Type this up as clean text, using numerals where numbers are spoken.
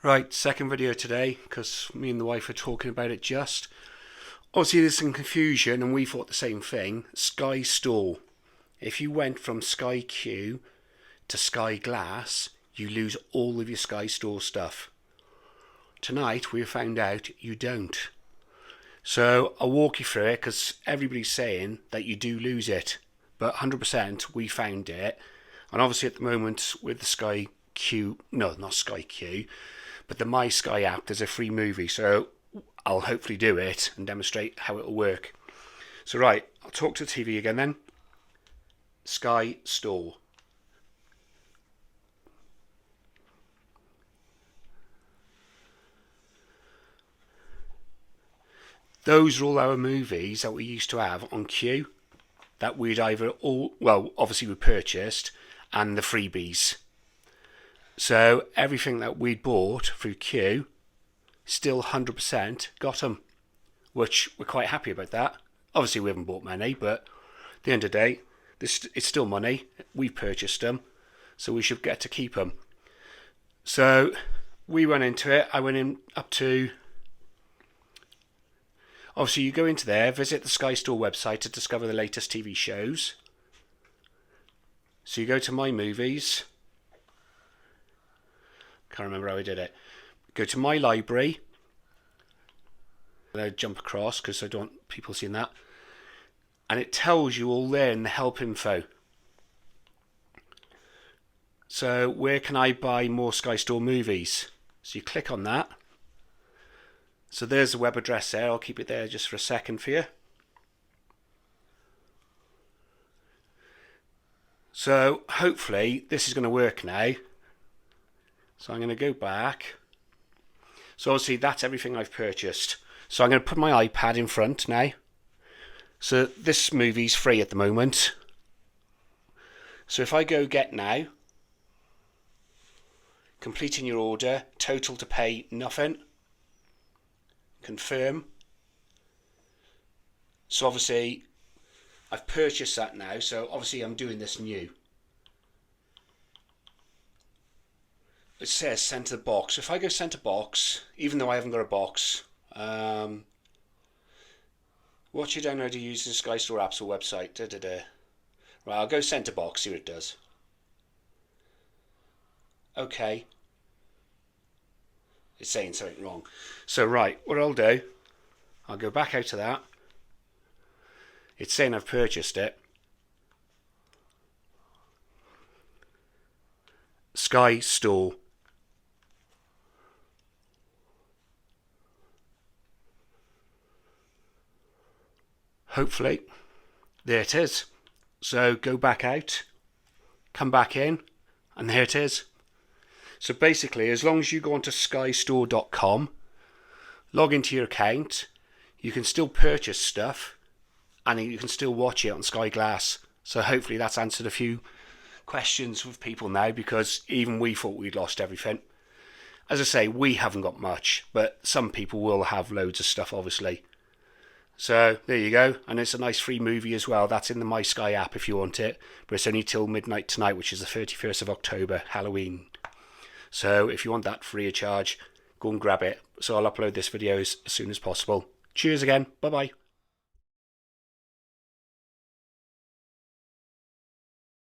Right, second video today because me and the wife are talking about it just. Obviously there's some confusion and we thought the same thing. Sky Store. If you went from Sky Q to Sky Glass, you lose all of your Sky Store stuff. Tonight we found out you don't. So I'll walk you through it because everybody's saying that you do lose it. But 100% we found it. And obviously at the moment with the Sky Q, no, not Sky Q, but the My Sky app, there's a free movie. So I'll hopefully do it and demonstrate how it will work. So right, I'll talk to the TV again then. Sky Store. Those are all our movies that we used to have on Q that we'd either all, well, obviously we purchased, and the freebies. So everything that we'd bought through Q, still 100% got them, which we're quite happy about that. Obviously we haven't bought many, but at the end of the day, it's still money. We purchased them, so we should get to keep them. So we went into it. I went in up to... Obviously, you go into there, visit the Sky Store website to discover the latest TV shows. So you go to My Movies. Can't remember how I did it. Go to My Library. I'll jump across because I don't want people seeing that. And it tells you all there in the help info. So where can I buy more Sky Store movies? So you click on that. So there's the web address there. I'll keep it there just for a second for you. So hopefully this is going to work now. So I'm going to go back. So obviously that's everything I've purchased. So I'm going to put my iPad in front now. So this movie's free at the moment. So if I go get now, completing your order, total to pay nothing. Confirm. So obviously I've purchased that now, so obviously I'm doing this new. It says send to the box. So if I go send to box, even though I haven't got a box, watch your download to use the Sky Store apps or website. Right, I'll go send to box, see what it does. Okay. It's saying something wrong. So right, what I'll do, I'll go back out to that. It's saying I've purchased it. Sky Store. Hopefully, there it is. So go back out, come back in, and there it is. So basically, as long as you go onto skystore.com, log into your account, you can still purchase stuff and you can still watch it on Sky Glass. So hopefully that's answered a few questions with people now, because even we thought we'd lost everything. As I say, we haven't got much, but some people will have loads of stuff obviously. So there you go, and it's a nice free movie as well. That's in the My Sky app if you want it, but it's only till midnight tonight, which is the 31st of October, Halloween. So if you want that free of charge, go and grab it. So I'll upload this video as soon as possible. Cheers again. Bye bye.